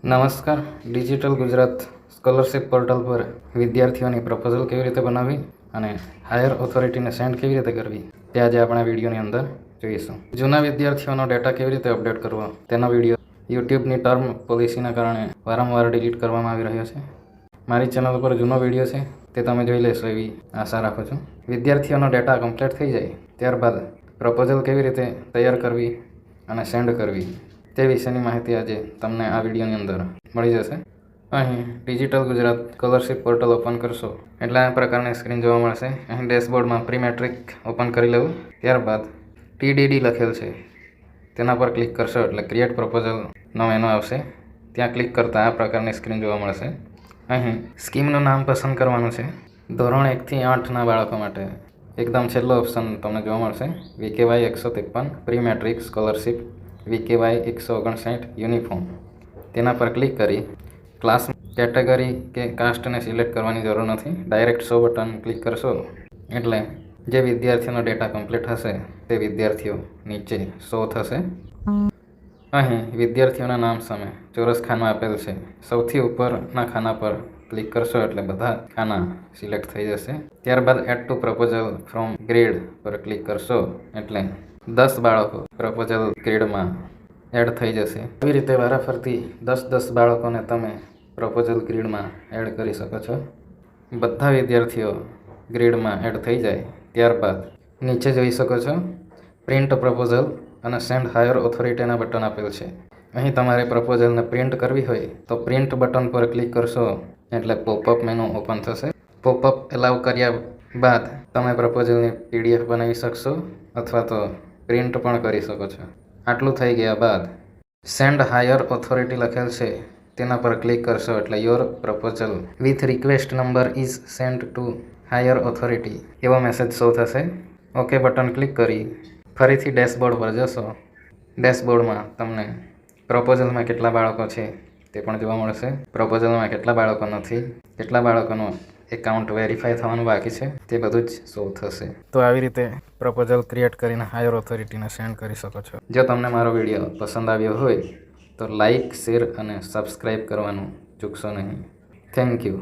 નમસ્કાર. Digital Gujarat scholarship portal પર વિદ્યાર્થીઓની પ્રપોઝલ કેવી રીતે બનાવવી અને હાયર ઓથોરિટીને સેન્ડ કેવી રીતે કરવી તે આજે આપણે વિડીયોની અંદર જોઈશું. જૂના વિદ્યાર્થીઓનો ડેટા કેવી રીતે અપડેટ કરવો તેનો વિડીયો યુટ્યુબની ટર્મ પોલિસીના કારણે વારંવાર ડિલીટ કરવામાં આવી રહ્યો છે. મારી ચેનલ પર જૂનો વિડીયો છે, તે તમે જોઈ લેશો એવી આશા રાખું છું. વિદ્યાર્થીઓનો ડેટા કમ્પ્લીટ થઈ જાય ત્યારબાદ પ્રપોઝલ કેવી રીતે તૈયાર કરવી અને સેન્ડ કરવી તે વિશેની માહિતી આજે તમને આ વિડીયોની અંદર મળી જશે. અહીં digital Gujarat scholarship portal open કરશો એટલે આ પ્રકારની સ્ક્રીન જોવા મળશે. અહીં ડેશબોર્ડમાં પ્રી મેટ્રિક ઓપન કરી લેવું. ત્યારબાદ TDD લખેલ છે તેના પર ક્લિક કરશો એટલે ક્રિએટ પ્રપોઝલનો મેનુ આવશે. ત્યાં ક્લિક કરતાં આ પ્રકારની સ્ક્રીન જોવા મળશે. અહીં સ્કીમનું નામ પસંદ કરવાનું છે. ધોરણ 1 થી 8ના બાળકો માટે એકદમ છેલ્લો ઓપ્શન તમને જોવા મળશે. VKY 153 pre matric scholarship VKY 159 uniform. તેના પર ક્લિક કરી ક્લાસ કેટેગરી કે કાસ્ટને સિલેક્ટ કરવાની જરૂર નથી. ડાયરેક્ટ શો બટન ક્લિક કરશો એટલે જે વિદ્યાર્થીઓનો ડેટા કમ્પ્લીટ હશે તે વિદ્યાર્થીઓ નીચે શો થશે. અહીં વિદ્યાર્થીઓના નામ સામે ચોરસ ખાના આપેલ છે. સૌથી ઉપરના ખાના પર ક્લિક કરશો એટલે બધા ખાના સિલેક્ટ થઈ જશે. ત્યારબાદ add to proposal from grade પર ક્લિક કરશો એટલે 10 બાળકો પ્રપોઝલ ગ્રેડમાં એડ થઈ જશે. આવી રીતે વારાફરતી 10 બાળકોને તમે પ્રપોઝલ ગ્રેડમાં એડ કરી શકો છો. બધા વિદ્યાર્થીઓ ગ્રેડમાં એડ થઈ જાય ત્યારબાદ નીચે જોઈ શકો છો પ્રિન્ટ પ્રપોઝલ અને સેન્ડ હાયર ઓથોરિટીના બટન આપેલ છે. અહીં તમારે પ્રપોઝલને પ્રિન્ટ કરવી હોય તો પ્રિન્ટ બટન પર ક્લિક કરશો એટલે પોપઅપ મેનુ ઓપન થશે. પોપઅપ એલાવ કર્યા બાદ તમે પ્રપોઝલની PDF બનાવી શકશો અથવા તો પ્રિન્ટ પણ કરી શકો છો. આટલું થઈ ગયા બાદ સેન્ડ હાયર ઓથોરિટી લખેલ છે તેના પર ક્લિક કરશો એટલે your proposal with request number is send to higher authority એવો મેસેજ શો થશે. ઓકે બટન ક્લિક કરી ફરીથી ડેશબોર્ડ પર જશો. ડેશબોર્ડમાં તમને પ્રપોઝલમાં કેટલા બાળકો છે તે પણ જોવા મળશે. પ્રપોઝલમાં કેટલા બાળકો નથી, કેટલા બાળકોનો એકાઉન્ટ વેરીફાઈ થવાનું બાકી છે તે બધું જ શો થશે. તો આવી રીતે પ્રપોઝલ ક્રિએટ કરીને હાયર ઓથોરિટીને સેન્ડ કરી શકો છો. જો તમને મારો વિડીયો પસંદ આવ્યો હોય તો લાઇક, શેર અને સબસ્ક્રાઈબ કરવાનું ચૂકશો નહીં. Thank you.